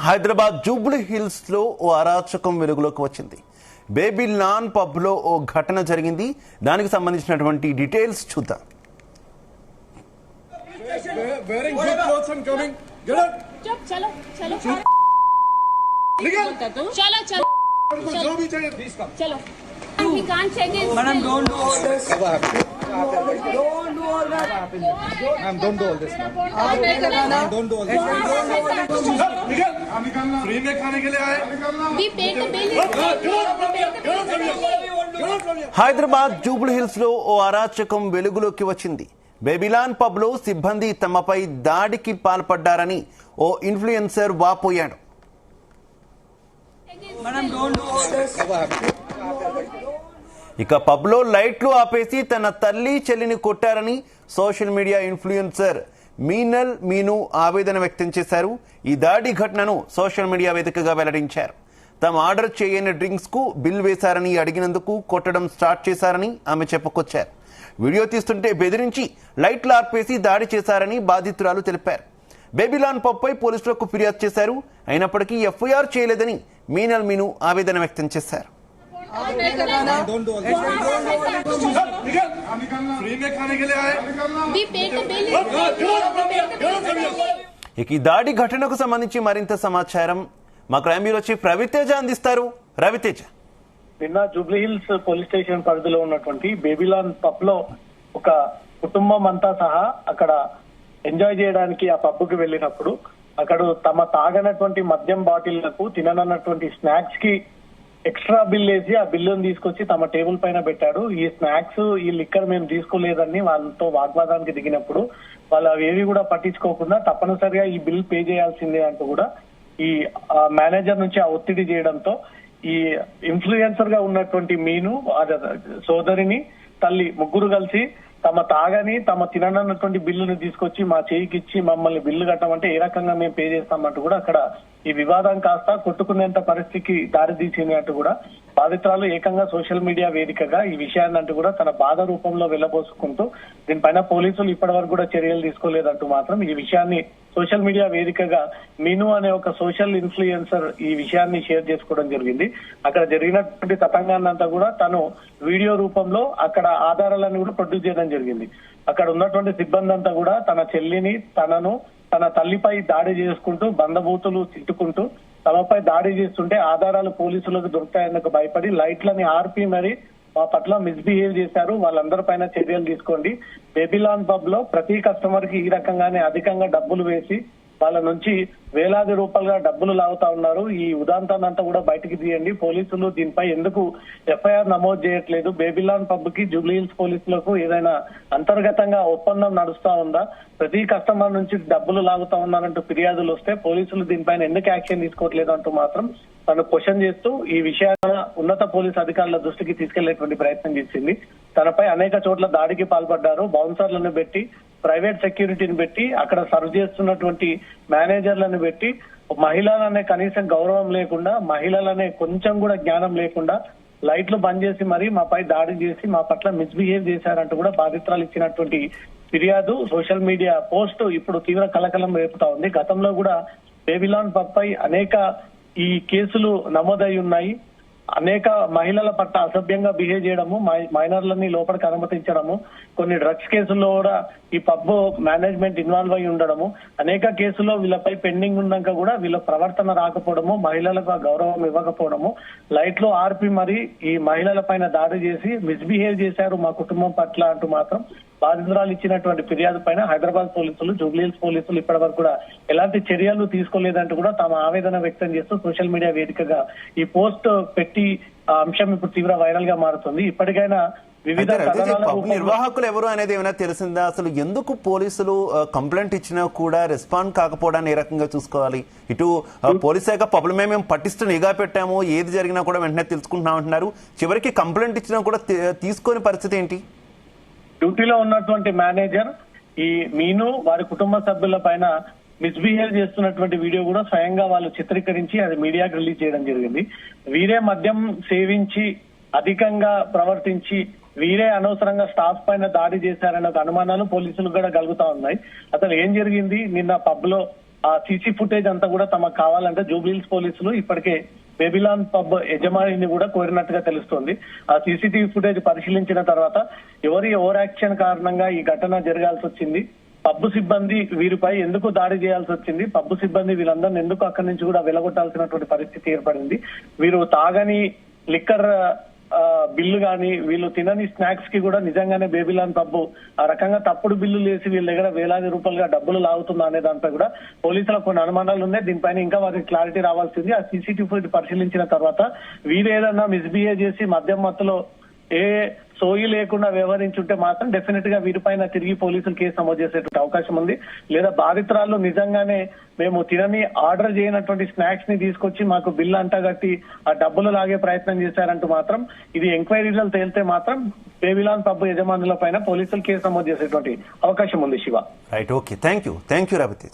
Hyderabad Jubilee hills లో ఓ అరాచకం వెలుగులోకి వచ్చింది. బేబీ లాన్ పబ్ లో ఓ ఘటన జరిగింది. దానికి సంబంధించినటువంటి డీటెయిల్స్ చూద్దాం. He can't check his. Madam, don't do all this. Don't do all that. Ma'am, don't do all this. आप नहीं करना. Don't do all this. Free में खाने के लिए आए. We paid the bill. Hyderabad Jubilee hills లో ఓ అరాచకం వెలుగులోకి వచ్చింది. బేబీలాన్ పబ్ లో సిబ్బంది తమపై దాడికి పాల్పడ్డారని ఓ ఇన్ఫ్లుయెన్సర్ వాపోయాడు. Madam, don't do all this. ఇక పబ్ లో లైట్లు ఆపేసి తన తల్లి చెల్లిని కొట్టారని సోషల్ మీడియా ఇన్ఫ్లుయెన్సర్ మీను ఆవేదన వ్యక్తం చేశారు. ఈ దాడి ఘటనను సోషల్ మీడియా వేదికగా వెల్లడించారు. తాము ఆర్డర్ చేయని డ్రింక్స్ కు బిల్ వేశారని అడిగినందుకు కొట్టడం స్టార్ట్ చేశారని ఆమె చెప్పుకొచ్చారు. వీడియో తీస్తుంటే బెదిరించి లైట్లు ఆర్పేసి దాడి చేశారని బాధితురాలు తెలిపారు. బేబీలాన్ పబ్ పై పోలీసులకు ఫిర్యాదు చేశారు. అయినప్పటికీ ఎఫ్ఐఆర్ చేయలేదని మీను ఆవేదన వ్యక్తం చేశారు. Don't do all this. Free में खाने के लिए आए. We paid the bill. ఇక ఈ దాడి ఘటనకు సంబంధించి మరింత సమాచారం మా క్రైమ్ బ్యూరో చీఫ్ రవితేజ అందిస్తారు. రవితేజ, నిన్న జూబ్లీ హిల్స్ పోలీస్ స్టేషన్ పరిధిలో ఉన్నటువంటి బేబీలాన్ పబ్ లో ఒక కుటుంబం అంతా సహా అక్కడ ఎంజాయ్ చేయడానికి ఆ పబ్ కి వెళ్ళినప్పుడు అక్కడ తమ తాగనటువంటి మద్యం బాటిళ్లకు తిననన్నటువంటి స్నాక్స్ కి ఎక్స్ట్రా బిల్ వేసి ఆ బిల్లును తీసుకొచ్చి తమ టేబుల్ పైన పెట్టాడు. ఈ స్నాక్స్ ఈ లిక్కర్ మేము తీసుకోలేదని వాళ్ళతో వాగ్వాదానికి దిగినప్పుడు వాళ్ళు అవేవి కూడా పట్టించుకోకుండా తప్పనిసరిగా ఈ బిల్ పే చేయాల్సిందే అంటూ కూడా ఈ మేనేజర్ నుంచి ఆ ఒత్తిడి చేయడంతో ఈ ఇన్ఫ్లుయెన్సర్ గా ఉన్నటువంటి మీను సోదరిని తల్లి ముగ్గురు కలిసి తమ తాగని తమ తిననన్నటువంటి బిల్లుని తీసుకొచ్చి మా చేయికి ఇచ్చి మమ్మల్ని బిల్లు కట్టమంటే ఏ రకంగా మేము పే చేస్తామంటూ కూడా అక్కడ ఈ వివాదం కాస్త కొట్టుకునేంత పరిస్థితికి దారితీసింది అంటూ కూడా బాధితురాలు ఏకంగా సోషల్ మీడియా వేదికగా ఈ విషయాన్ని అంటూ కూడా తన బాధ రూపంలో వెళ్లబోసుకుంటూ దీనిపైన పోలీసులు ఇప్పటి వరకు కూడా చర్యలు తీసుకోలేదంటూ మాత్రం ఈ విషయాన్ని సోషల్ మీడియా వేదికగా మీను అనే ఒక సోషల్ ఇన్ఫ్లుయెన్సర్ ఈ విషయాన్ని షేర్ చేసుకోవడం జరిగింది. అక్కడ జరిగినటువంటి తతంగాన్ని అంతా కూడా తను వీడియో రూపంలో అక్కడ ఆధారాలను కూడా ప్రొడ్యూస్ చేయడం జరిగింది. అక్కడ ఉన్నటువంటి సిబ్బంది అంతా కూడా తన చెల్లిని తన తల్లిపై దాడి చేసుకుంటూ బంధబూతులు తిట్టుకుంటూ తమపై దాడి చేస్తుంటే ఆధారాలు పోలీసులకు దొరుకుతాయన్నకు భయపడి లైట్లని ఆర్పి మరి మా పట్ల మిస్బిహేవ్ చేశారు, వాళ్ళందరిపైన చర్యలు తీసుకోండి. బేబీలాన్ పబ్ లో ప్రతి కస్టమర్ కి ఈ రకంగానే అధికంగా డబ్బులు వేసి వాళ్ళ నుంచి వేలాది రూపాయలుగా డబ్బులు లాగుతా ఉన్నారు. ఈ ఉదాంతాన్ని అంతా కూడా బయటకు తీయండి. పోలీసులు దీనిపై ఎందుకు ఎఫ్ఐఆర్ నమోదు చేయట్లేదు? బేబీలాన్ పబ్ కి జూబ్లీ హిల్స్ పోలీసులకు ఏదైనా అంతర్గతంగా ఒప్పందం నడుస్తా ఉందా? ప్రతి కస్టమర్ నుంచి డబ్బులు లాగుతా ఉన్నారంటూ ఫిర్యాదులు వస్తే పోలీసులు దీనిపైన ఎందుకు యాక్షన్ తీసుకోవట్లేదు అంటూ మాత్రం తను క్వశ్చన్ చేస్తూ ఈ విషయాన్ని ఉన్నత పోలీస్ అధికారుల దృష్టికి తీసుకెళ్లేటువంటి ప్రయత్నం చేసింది. తనపై అనేక చోట్ల దాడికి పాల్పడ్డారు. బౌన్సర్లను పెట్టి ప్రైవేట్ సెక్యూరిటీని పెట్టి అక్కడ సర్వ్ చేస్తున్నటువంటి మేనేజర్లను పెట్టి మహిళలనే కనీసం గౌరవం లేకుండా మహిళలనే కొంచెం కూడా జ్ఞానం లేకుండా లైట్లు బంద్ చేసి మరీ మాపై దాడి చేసి మా పట్ల మిస్బిహేవ్ చేశారంటూ కూడా బాధితురాలు ఇచ్చినటువంటి ఫిర్యాదు సోషల్ మీడియా పోస్ట్ ఇప్పుడు తీవ్ర కలకలం రేపుతా ఉంది. గతంలో కూడా బేబీలాన్ పబ్ పై అనేక ఈ కేసులు నమోదై ఉన్నాయి. అనేక మహిళల పట్ల అసభ్యంగా బిహేవ్ చేయడము, మైనర్లని లోపలికి అనుమతించడము, కొన్ని డ్రగ్స్ కేసుల్లో కూడా ఈ పబ్ మేనేజ్మెంట్ ఇన్వాల్వ్ అయి ఉండడము, అనేక కేసుల్లో వీళ్ళపై పెండింగ్ ఉన్నాక కూడా వీళ్ళ ప్రవర్తన రాకపోవడము, మహిళలకు ఆ గౌరవం ఇవ్వకపోవడము, లైట్లు ఆర్పి మరి ఈ మహిళల పైన దాడి చేసి మిస్బిహేవ్ చేశారు మా కుటుంబం పట్ల అంటూ మాత్రం బాధితురాలు ఇచ్చినటువంటి ఫిర్యాదు పైన హైదరాబాద్ పోలీసులు జూబ్లీ హిల్స్ పోలీసులు ఇప్పటి వరకు కూడా ఎలాంటి చర్యలు తీసుకోలేదంటూ కూడా తమ ఆవేదన వ్యక్తం చేస్తూ సోషల్ మీడియా వేదికగా ఈ పోస్ట్ పెట్టి ఆ అంశం ఇప్పుడు తీవ్ర వైరల్ గా మారుతుంది. ఇప్పటికైనా వివిధ నిర్వాహకులు ఎవరు అనేది ఏమైనా తెలిసిందా? అసలు ఎందుకు పోలీసులు కంప్లైంట్ ఇచ్చినా కూడా రెస్పాండ్ కాకపోవడాన్ని ఏ రకంగా చూసుకోవాలి? ఇటు పోలీస్ శాఖ పబ్ల మేము పట్టిస్తూ నిఘా పెట్టాము, ఏది జరిగినా కూడా వెంటనే తెలుసుకుంటున్నాం అంటున్నారు. చివరికి కంప్లైంట్ ఇచ్చినా కూడా తీసుకునే పరిస్థితి ఏంటి? డ్యూటీలో ఉన్నటువంటి మేనేజర్ ఈ మీను వారి కుటుంబ సభ్యుల పైన మిస్బిహేవ్ చేస్తున్నటువంటి వీడియో కూడా స్వయంగా వాళ్ళు చిత్రీకరించి అది మీడియాకి రిలీజ్ చేయడం జరిగింది. వీరే మద్యం సేవించి అధికంగా ప్రవర్తించి వీరే అనవసరంగా స్టాఫ్ పైన దాడి చేశారన్న అనుమానాలు పోలీసులకు కూడా కలుగుతా ఉన్నాయి. అసలు ఏం జరిగింది? నిన్న పబ్ లో ఆ సీసీ ఫుటేజ్ అంతా కూడా తమకు కావాలంటే జూబ్లీహిల్స్ పోలీసులు ఇప్పటికే బేబిలాన్ పబ్ యజమానిని కూడా కోరినట్టుగా తెలుస్తోంది. ఆ సీసీటీవీ ఫుటేజ్ పరిశీలించిన తర్వాత ఎవరి ఓవర్ యాక్షన్ కారణంగా ఈ ఘటన జరగాల్సి వచ్చింది, పబ్బు సిబ్బంది వీరిపై ఎందుకు దాడి చేయాల్సి వచ్చింది, పబ్బు సిబ్బంది వీళ్ళందరినీ ఎందుకు అక్కడి నుంచి కూడా వెలగొట్టాల్సినటువంటి పరిస్థితి ఏర్పడింది, వీరు తాగని లిక్కర్ బిల్లు గాని వీళ్ళు తినని స్నాక్స్ కి కూడా నిజంగానే బేబిలాన్ పబ్బు ఆ రకంగా తప్పుడు బిల్లులు వేసి వీళ్ళ దగ్గర వేలాది రూపాయలుగా డబ్బులు లాగుతుందా అనే దానిపై కూడా పోలీసులకు కొన్ని అనుమానాలు ఉన్నాయి. దీనిపైన ఇంకా వారికి క్లారిటీ రావాల్సింది. ఆ సీసీటీవీ పరిశీలించిన తర్వాత వీరు ఏదన్నా మిస్బిహేవ్ చేసి మద్యం మత్తులో ఏ సోయి లేకుండా వ్యవహరించుంటే మాత్రం డెఫినెట్ గా వీరిపైన తిరిగి పోలీసులు కేసు నమోదు చేసేటువంటి అవకాశం ఉంది. లేదా బాధితురాలు నిజంగానే మేము తినని ఆర్డర్ చేయనటువంటి స్నాక్స్ ని తీసుకొచ్చి మాకు బిల్లు అంటగట్టి ఆ డబ్బులు లాగే ప్రయత్నం చేశారంటూ మాత్రం ఇది ఎంక్వైరీలో తేలితే మాత్రం బేబిలాన్ పబ్ యజమానుల పైన పోలీసులు కేసు నమోదు చేసేటువంటి అవకాశం ఉంది. Shiva, right, okay, thank you Raviteja.